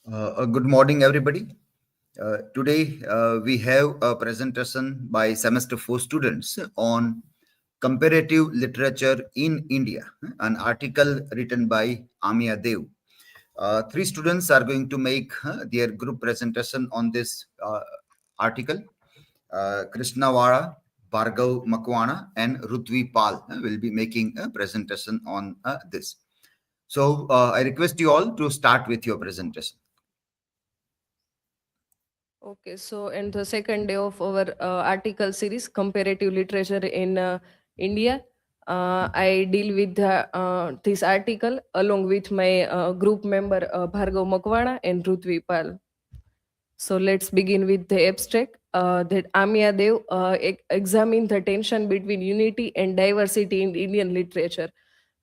Good morning, everybody. Today, we have a presentation by semester 4 students on comparative literature in India, an article written by Amiya. Three students are going to make their group presentation on this article. Krishna Vara, Bhargav Makwana, and Rutvi Pal will be making a presentation on this. So, I request you all to start with your presentation. Okay, so in the second day of our article series, Comparative Literature in India, I deal with this article along with my group member Bhargav Makwana and Rutvi Pal. So let's begin with the abstract. That Amiya Dev examined the tension between unity and diversity in Indian literature.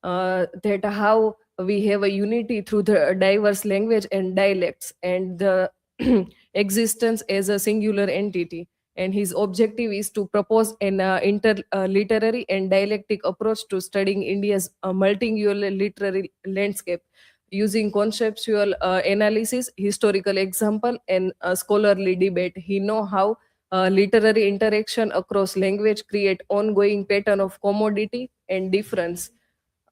That how we have a unity through the diverse language and dialects and the existence as a singular entity. And his objective is to propose an interliterary and dialectic approach to studying India's multilingual literary landscape using conceptual analysis, historical example, and scholarly debate. He know how literary interaction across language create ongoing pattern of commodity and difference.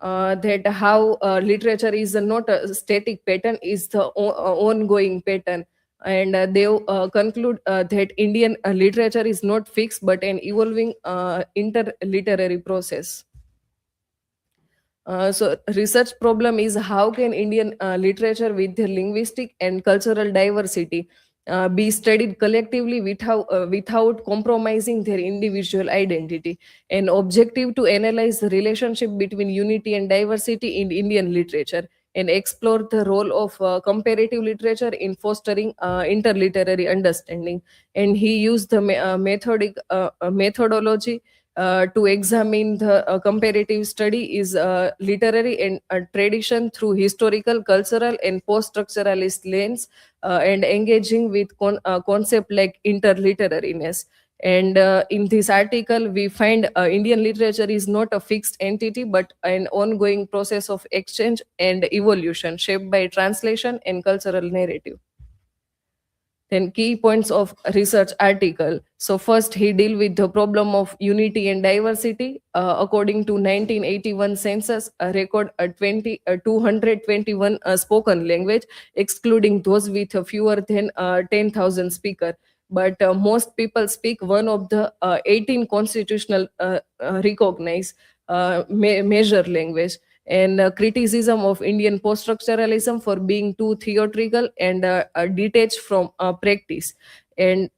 That how literature is not a static pattern, is the ongoing pattern. And they conclude that Indian literature is not fixed but an evolving interliterary process. So research problem is how can Indian literature with their linguistic and cultural diversity be studied collectively without compromising their individual identity. An objective to analyze the relationship between unity and diversity in Indian literature and explore the role of comparative literature in fostering interliterary understanding. And he used the methodology to examine the comparative study is literary and tradition through historical, cultural, and post-structuralist lens, and engaging with concept like interliterariness. And in this article, we find Indian literature is not a fixed entity but an ongoing process of exchange and evolution shaped by translation and cultural narrative. Then key points of research article. So first he deal with the problem of unity and diversity. According to 1981 census, record 221 spoken language, excluding those with fewer than 10,000 speaker. But most people speak one of the 18 constitutional recognized measure language. And criticism of Indian post-structuralism for being too theatrical and detached from practice. And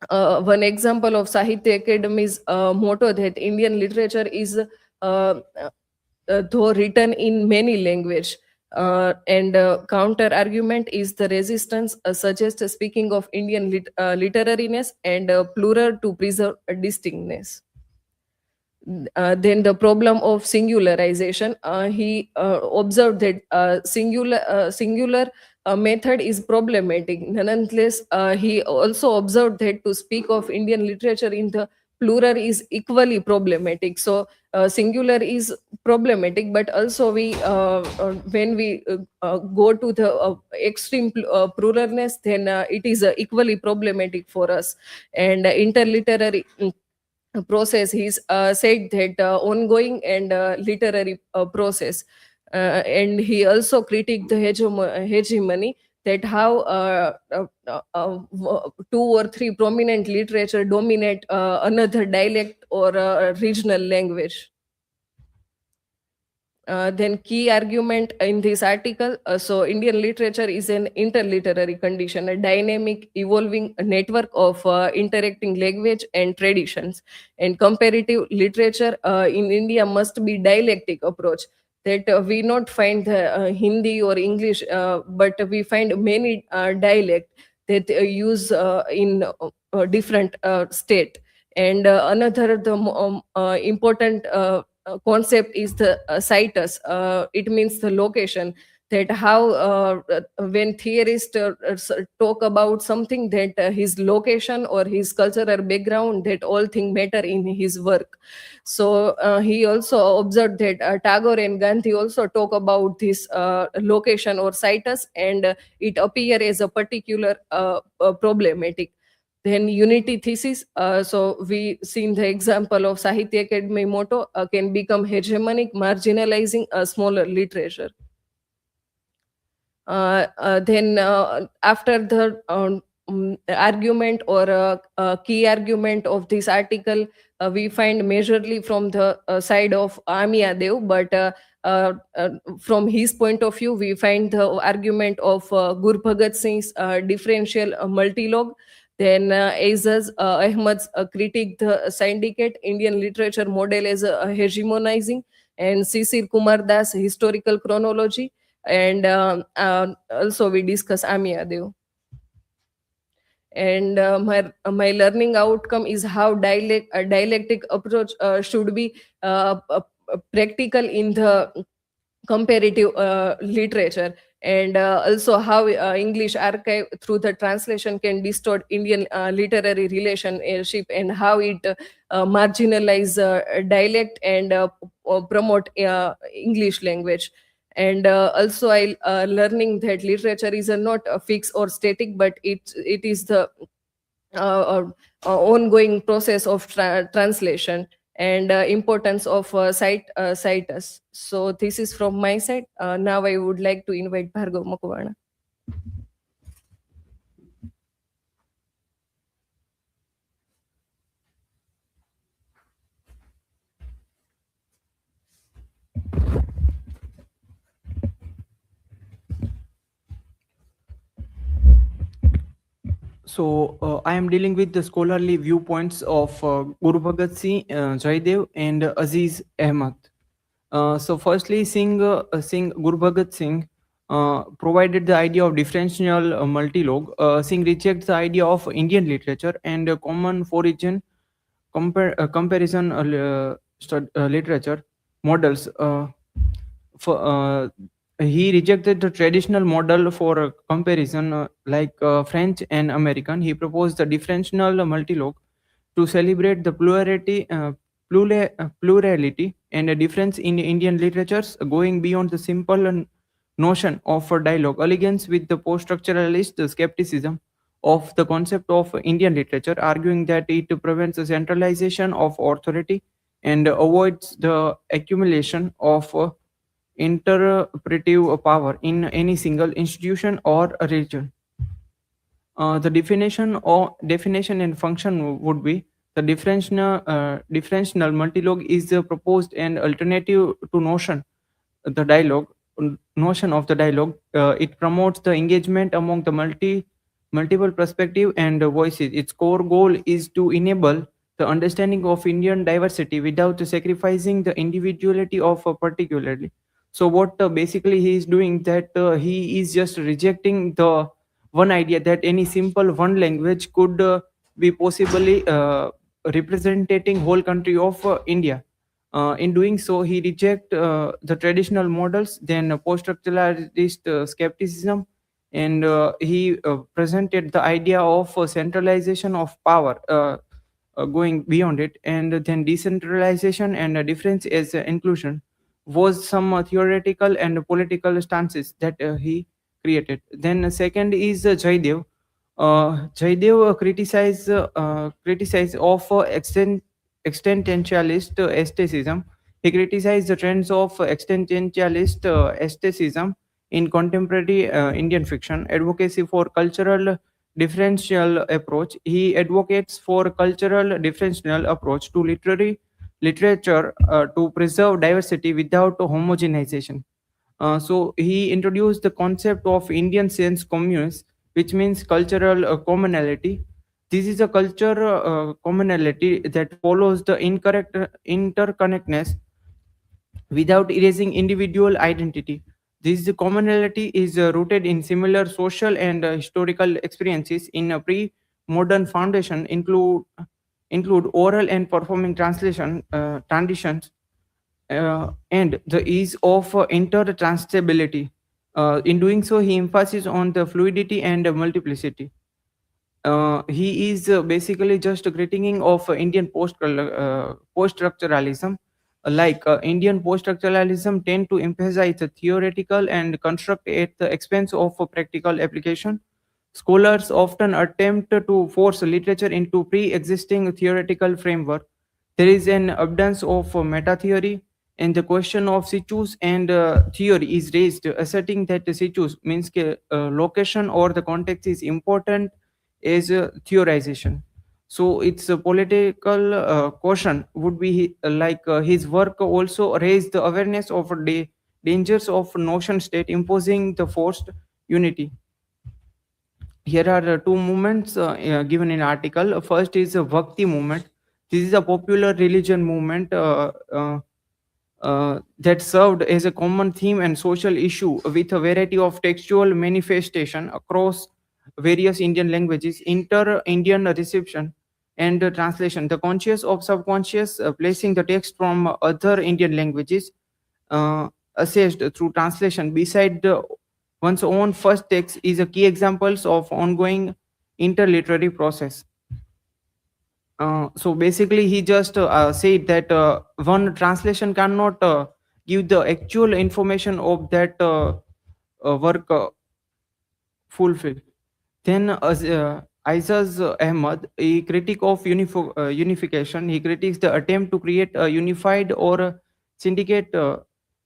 one example of Sahitya Academy's motto that Indian literature is though written in many language. And counter argument is the resistance suggests speaking of Indian literariness and plural to preserve distinctness. Then the problem of singularization. He observed that singular method is problematic. Nonetheless, he also observed that to speak of Indian literature in the plural is equally problematic. So singular is problematic, but also we when we go to the extreme pluralness, then it is equally problematic for us. And interliterary process, he's said that ongoing and literary process. And he also critiqued the hegemony, that how two or three prominent literature dominate another dialect or regional language. Then key argument in this article. So Indian literature is an interliterary condition, a dynamic evolving network of interacting language and traditions. And comparative literature in India must be dialectic approach, that we not find the Hindi or English, but we find many dialect that use in different state. And another the important concept is the situs. It means the location, that how when theorists talk about something, that his location or his cultural background, that all thing matter in his work. So he also observed that Tagore and Gandhi also talk about this location or situs, and it appear as a particular problematic. Then unity thesis, so we seen the example of Sahitya Academy motto can become hegemonic, marginalizing a smaller literature. Then after the argument or key argument of this article, we find majorly from the side of Amiya Dev, but from his point of view, we find the argument of Gur Bhagat Singh's differential multilog. Then Aizaz Ahmad's critique the syndicate Indian literature model as hegemonizing, and Sisir Kumar Das historical chronology, and also we discuss Amiya Dev. And my learning outcome is how dialectic approach should be practical in the comparative literature, and also how English archive through the translation can distort Indian literary relationship, and how it marginalize dialect and promote English language. And also I learning that literature is not a fixed or static, but it is the ongoing process of translation, and importance of citus. So this is from my side. Now I would like to invite Bhargav Makwana. So I am dealing with the scholarly viewpoints of Guru Bhagat Singh, Jaidev, and Aziz Ahmad. So firstly, Singh Guru Bhagat Singh provided the idea of differential multilog. Singh rejects the idea of Indian literature and common origin comparison literature models. He rejected the traditional model for comparison like French and American. He proposed the differential multilog to celebrate the plurality and a difference in Indian literatures, going beyond the simple notion of a dialogue, elegance with the post-structuralist skepticism of the concept of Indian literature, arguing that it prevents the centralization of authority and avoids the accumulation of interpretive power in any single institution or a region. The definition and function would be the differential multilog is proposed an alternative to the dialogue notion of the dialogue. It promotes the engagement among the multiple perspective and voices. Its core goal is to enable the understanding of Indian diversity without sacrificing the individuality of a particularly. So what basically he is doing, that he is just rejecting the one idea that any simple one language could be possibly representing whole country of India. In doing so, he reject the traditional models, then post-structuralist skepticism, and he presented the idea of centralization of power, going beyond it, and then decentralization and difference as inclusion was some theoretical and political stances that he created. Then second is Jaidev. Jaidev criticized of existentialist aestheticism. He criticized the trends of existentialist aestheticism in contemporary Indian fiction, advocacy for cultural differential approach. He advocates for cultural differential approach to literature to preserve diversity without homogenization. So he introduced the concept of Indian sense communes, which means cultural commonality. This is a culture commonality that follows the incorrect interconnectedness without erasing individual identity. This commonality is rooted in similar social and historical experiences in a pre-modern foundation include oral and performing translation transitions and the ease of intertranslatability. In doing so, he emphasizes on the fluidity and multiplicity. He is basically just a critiquing of Indian post-structuralism. Indian post-structuralism tend to emphasize the theoretical and construct at the expense of practical application. Scholars often attempt to force literature into pre-existing theoretical framework. There is an abundance of meta theory, and the question of situs and theory is raised, asserting that the situs means location or the context is important as theorization. So its political caution would be his work also raised the awareness of dangers of notion state imposing the forced unity. Here are two movements given in article. First is a Bhakti movement. This is a popular religion movement that served as a common theme and social issue with a variety of textual manifestation across various Indian languages, inter-Indian reception and translation. The conscious of subconscious, placing the text from other Indian languages assessed through translation beside one's own first text is a key examples of ongoing interliterary process. So basically, he just said that one translation cannot give the actual information of that work fulfilled. Then Aizaz Ahmad, a critic of unification, he critiques the attempt to create a unified or syndicate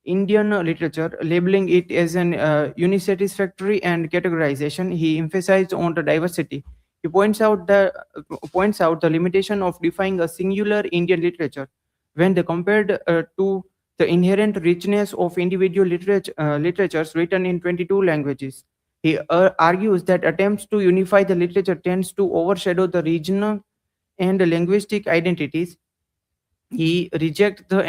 Indian literature, labeling it as an unisatisfactory and categorization. He emphasized on the diversity. He points out the limitation of defining a singular Indian literature when they compared to the inherent richness of individual literatures written in 22 languages. He argues that attempts to unify the literature tends to overshadow the regional and linguistic identities. He rejects the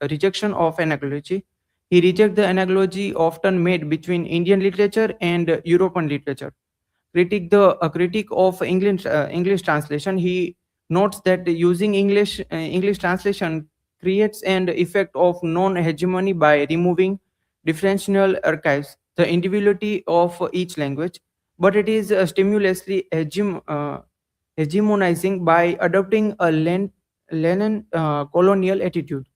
rejection of analogy. He rejects the analogy often made between Indian literature and European literature. A critic of English translation. He notes that using English translation creates an effect of non-hegemony by removing differential archives, the individuality of each language, but it is stimulously hegemonizing by adopting a Lenin colonial attitude.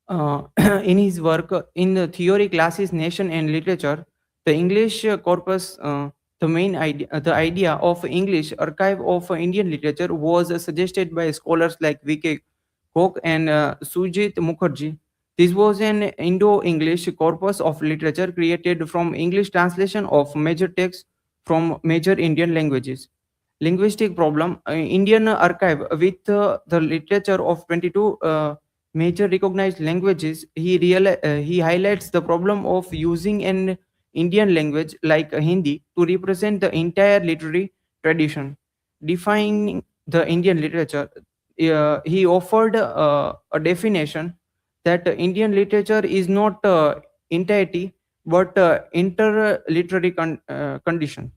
In his work in the theory classes nation and literature, the English corpus, the idea of English archive of Indian literature was suggested by scholars like V.K. Koch and Sujit Mukherjee. This was an Indo-English corpus of literature created from English translation of major texts from major Indian languages. Linguistic problem: Indian archive with the literature of 22 major recognized languages. He highlights the problem of using an Indian language like Hindi to represent the entire literary tradition. Defining the Indian literature, he offered a definition that Indian literature is not entirety but interliterary condition.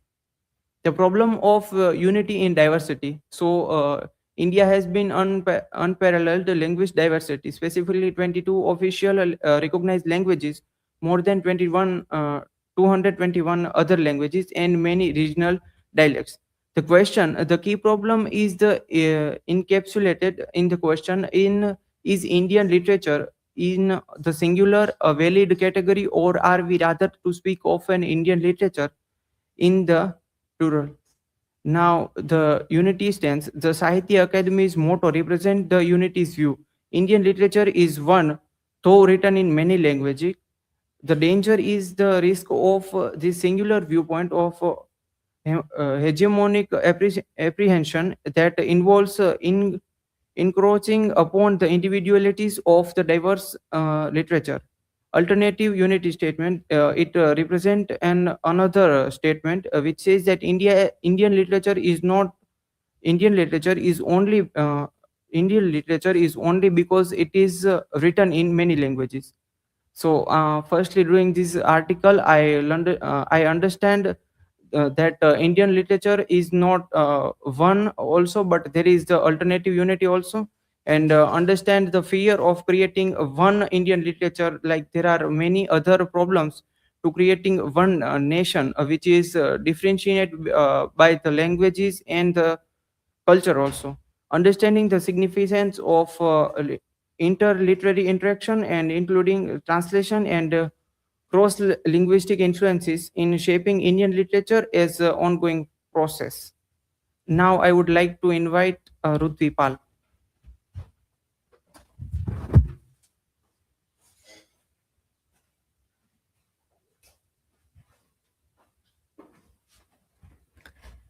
The problem of unity in diversity. So, India has been unparalleled linguistic diversity, specifically 22 official recognized languages, more than 221 other languages, and many regional dialects. The key problem is the encapsulated in the question in is Indian literature in the singular a valid category, or are we rather to speak of an Indian literature in the plural? Now, the unity stands. The Sahitya Academy's motto represents the unity's view. Indian literature is one, though written in many languages. The danger is the risk of this singular viewpoint of hegemonic apprehension that involves encroaching upon the individualities of the diverse literature. Alternative unity statement, it represent an another statement which says that Indian literature is not Indian literature is only Indian literature is only because it is written in many languages. So, firstly, during this article, I understand that Indian literature is not one also, but there is the alternative unity also, and understand the fear of creating one Indian literature. Like there are many other problems to creating one nation which is differentiated by the languages and the culture also. Understanding the significance of interliterary interaction and including translation and cross linguistic influences in shaping Indian literature as an ongoing process. Now I would like to invite Rudvi Pal.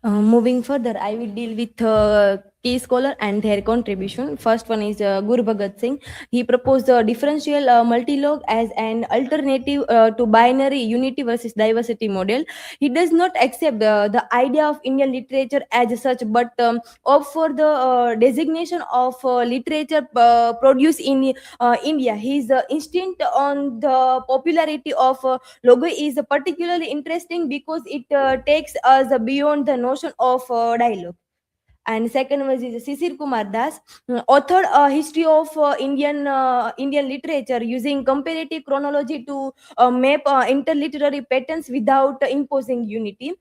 Moving further, I will deal with key scholar and their contribution. First one is Guru Bhagat Singh. He proposed the differential multilog as an alternative to binary unity versus diversity model. He does not accept the idea of Indian literature as such, but opt for the designation of literature produced in India. His instinct on the popularity of logo is particularly interesting because it takes us beyond the notion of dialogue. And second was is Sisir Kumar Das, authored a history of Indian literature using comparative chronology to map interliterary patterns without imposing unity.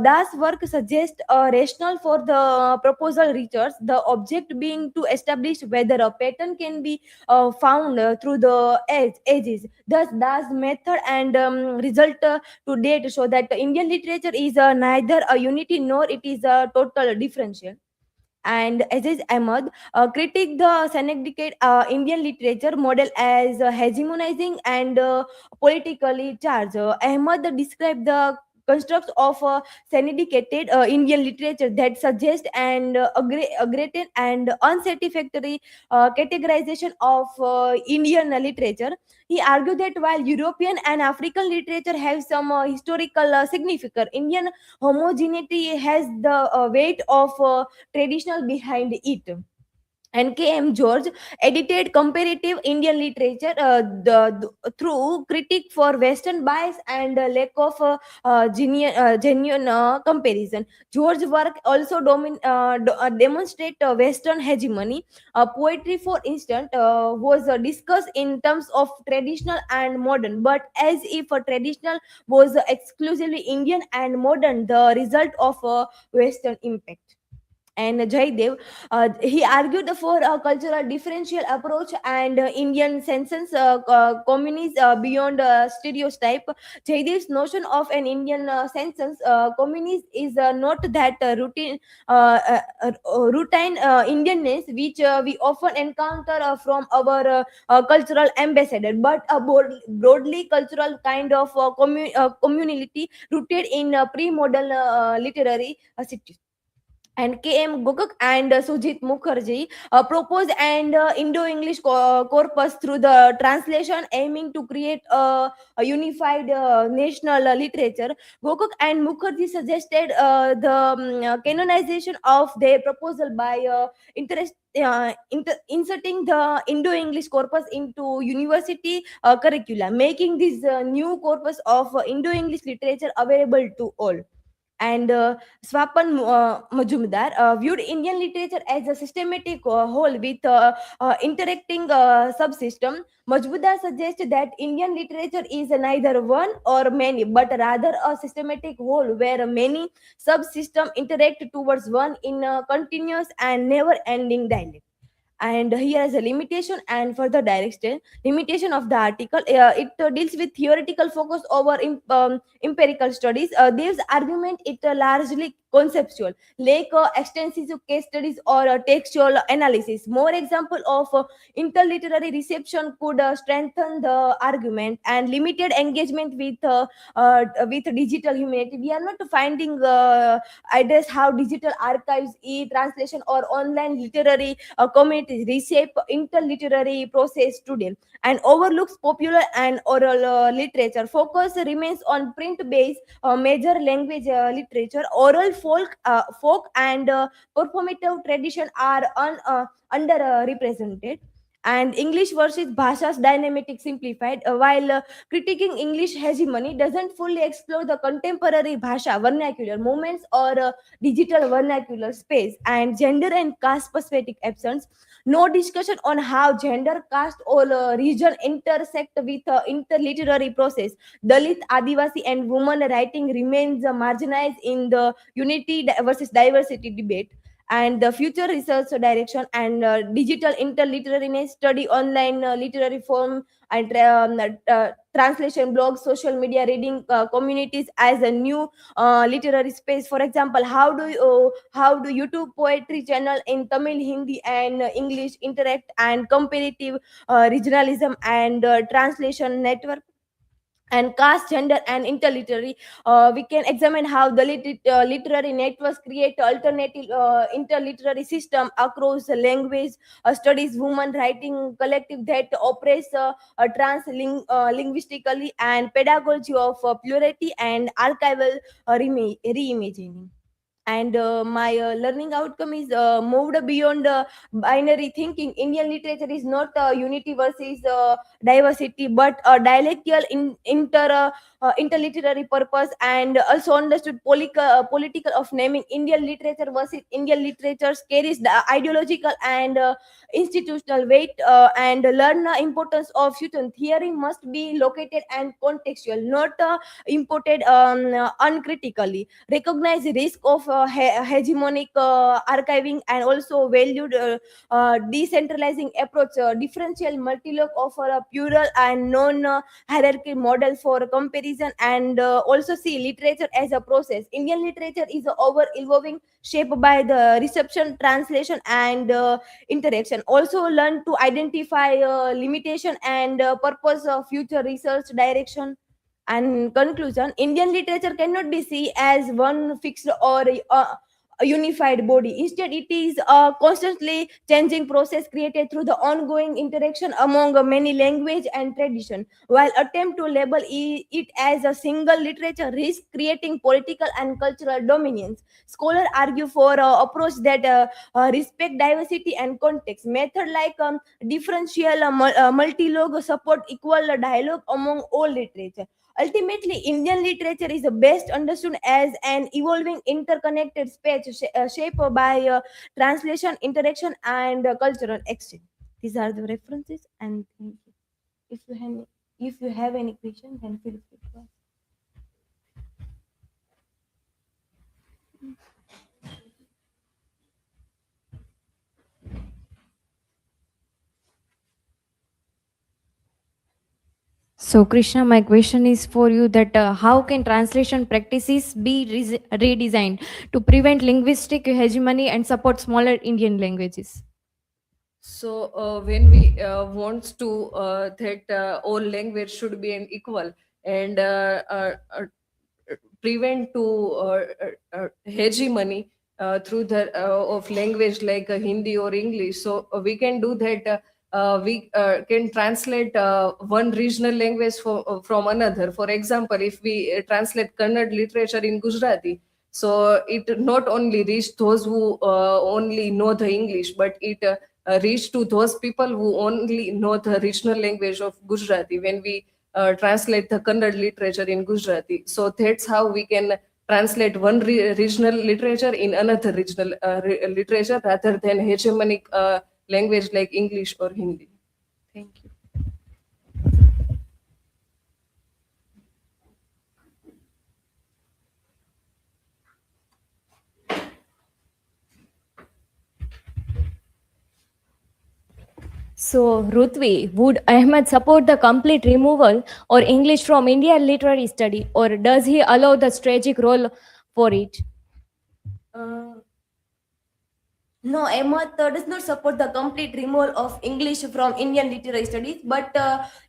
Das work suggests a rationale for the proposal research, the object being to establish whether a pattern can be found through the ages. Thus, Das method and result to date show that Indian literature is neither a unity nor it is a total differential. And Aziz Ahmad critique the Senecdicate Indian literature model as hegemonizing and politically charged. Ahmad described the constructs of syndicated Indian literature that suggest and aggressive and unsatisfactory categorization of Indian literature. He argued that while European and African literature have some historical significance, Indian homogeneity has the weight of traditional behind it. And K.M. George edited comparative Indian literature through critique for Western bias and lack of genuine comparison. George's work also demonstrate Western hegemony. Poetry, for instance, was discussed in terms of traditional and modern, but as if traditional was exclusively Indian and modern, the result of Western impact. And Jaidev, he argued for a cultural differential approach and Indian census communities beyond stereotype. Jaidev's notion of an Indian census communities is not that routine Indianness which we often encounter from our cultural ambassador, but a broadly cultural kind of community rooted in pre-modern literary cities. And K.M. Gokak and Sujit Mukherjee proposed an Indo-English corpus through the translation aiming to create a unified national literature. Gokak and Mukherjee suggested canonization of their proposal by inserting the Indo-English corpus into university curricula, making this new corpus of Indo-English literature available to all. And Swapan Majumdar viewed Indian literature as a systematic whole with interacting subsystem. Majumdar suggests that Indian literature is neither one or many, but rather a systematic whole where many subsystems interact towards one in a continuous and never-ending dialogue. And here is a limitation and further direction limitation of the article. It deals with theoretical focus over empirical studies. This argument it largely conceptual, like extensive case studies or textual analysis. More example of interliterary reception could strengthen the argument. And limited engagement with digital humanity. We are not finding address how digital archives, e-translation, or online literary communities reshape interliterary process today, and overlooks popular and oral literature. Focus remains on print-based major language literature. Oral folk and performative tradition are underrepresented. and English versus Bhasha's dynamic simplified, while critiquing English hegemony doesn't fully explore the contemporary Bhasha vernacular movements or digital vernacular space and gender and caste perspective absence. No discussion on how gender, caste, or region intersect with interliterary process. Dalit, Adivasi, and women writing remains marginalized in the unity versus diversity debate. And the future research direction and digital interliterariness study online literary form and translation blogs, social media reading communities as a new literary space. For example, how do YouTube poetry channel in Tamil, Hindi, and English interact, and comparative regionalism and translation network and caste, gender, and interliterary. We can examine how the literary networks create alternative interliterary system across language studies, women writing collective that operates linguistically, and pedagogy of plurality and archival reimagining. And my learning outcome is moved beyond binary thinking. Indian literature is not unity versus diversity, but a dialectical interliterary purpose, and also understood political of naming. Indian literature versus Indian literatures carries the ideological and institutional weight, and learn the importance of fusion theory must be located and contextual, not imported uncritically. Recognize the risk of hegemonic archiving, and also valued decentralizing approach. Differential multilog offer a plural and non hierarchy model for comparison, and also see literature as a process. Indian literature is over evolving, shaped by the reception, translation, and interaction. Also learn to identify limitation and purpose of future research direction. And conclusion, Indian literature cannot be seen as one fixed or a unified body. Instead, it is a constantly changing process created through the ongoing interaction among many language and tradition. While attempt to label it as a single literature risk creating political and cultural dominance. Scholars argue for approach that respect diversity and context. Method like differential multilog support equal dialogue among all literature. Ultimately, Indian literature is best understood as an evolving, interconnected space shaped by translation, interaction, and cultural exchange. These are the references, and thank you. If you have any question, then feel free to ask. So, Krishna, my question is for you that how can translation practices be redesigned to prevent linguistic hegemony and support smaller Indian languages? So when we want to that all language should be an equal and prevent to hegemony through the of language like Hindi or English. So we can do that. We can translate one regional language from another. For example, if we translate Kannada literature in Gujarati, so it not only reach those who only know the English, but it reach to those people who only know the regional language of Gujarati when we translate the Kannada literature in Gujarati. So that's how we can translate one regional literature in another regional literature rather than hegemonic language like English or Hindi. Thank you. So, Rutvi, would Ahmed support the complete removal or English from Indian literary study, or does he allow the strategic role for it? No, Ahmad does not support the complete removal of English from Indian literary studies, but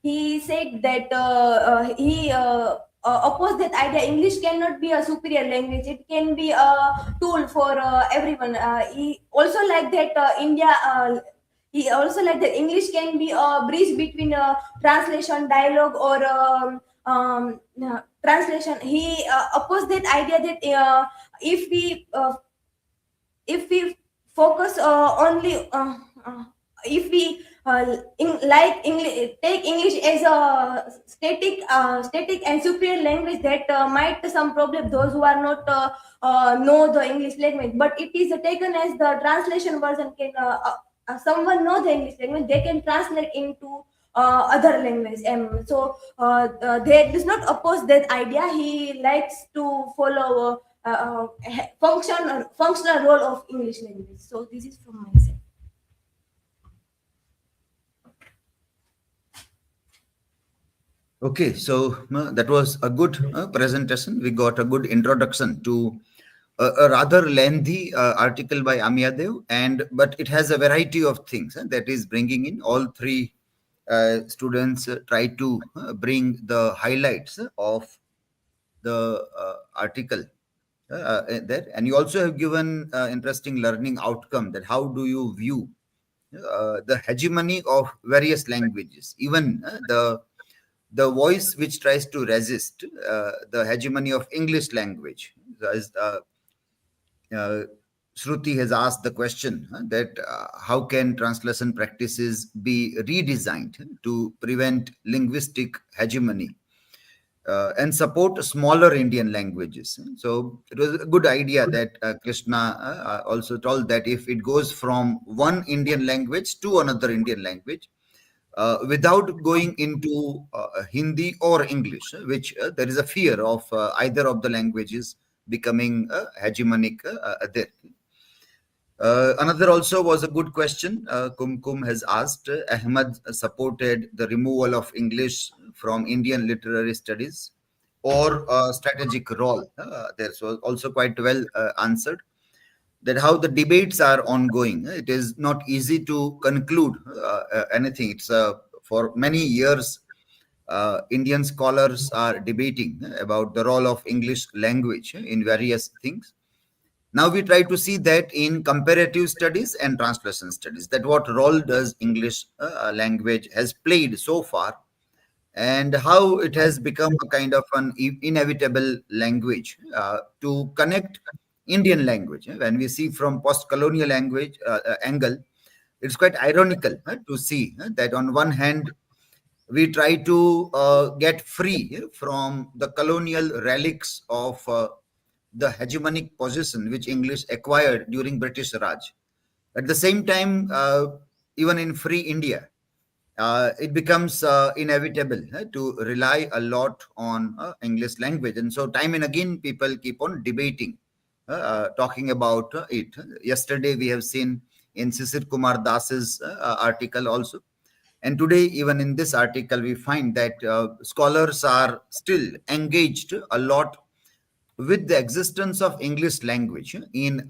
he said that he opposed that idea. English cannot be a superior language; it can be a tool for everyone. He also like that India. He also like that English can be a bridge between translation, dialogue, or translation. He opposed that idea that if we if we focus only if we like English, take English as a static and superior language that might some problem those who are not know the English language, but it is taken as the translation version. Can someone know the English language, they can translate into other language. They does not oppose that idea. He likes to follow functional role of English language. So this is from my side. Okay, so that was a good presentation. We got a good introduction to a rather lengthy article by Amiya, and but it has a variety of things that is bringing in. All three students try to bring the highlights of the article there, and you also have given interesting learning outcome, that how do you view the hegemony of various languages, even the voice which tries to resist the hegemony of English language. As uh, Shruti has asked the question that how can translation practices be redesigned to prevent linguistic hegemony and support smaller Indian languages. So it was a good idea that Krishna also told that if it goes from one Indian language to another Indian language, without going into Hindi or English, which there is a fear of either of the languages becoming hegemonic there. Another also was a good question. Kumkum has asked. Ahmad supported the removal of English from Indian literary studies or a strategic role. There was also quite well answered. That how the debates are ongoing. It is not easy to conclude anything. It's for many years, Indian scholars are debating about the role of English language in various things. Now we try to see that in comparative studies and translation studies, that what role does English language has played so far, and how it has become a kind of an inevitable language to connect Indian language. When we see from post-colonial language angle, it's quite ironical to see that on one hand we try to get free from the colonial relics of the hegemonic position which English acquired during British Raj. At the same time, even in free India, it becomes inevitable to rely a lot on English language. And so time and again, people keep on debating, talking about it. Yesterday, we have seen in Sisir Kumar Das's article also. And today, even in this article, we find that scholars are still engaged a lot with the existence of English language in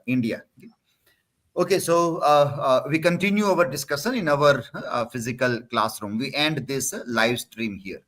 India. Okay, so we continue our discussion in our physical classroom. We end this live stream here.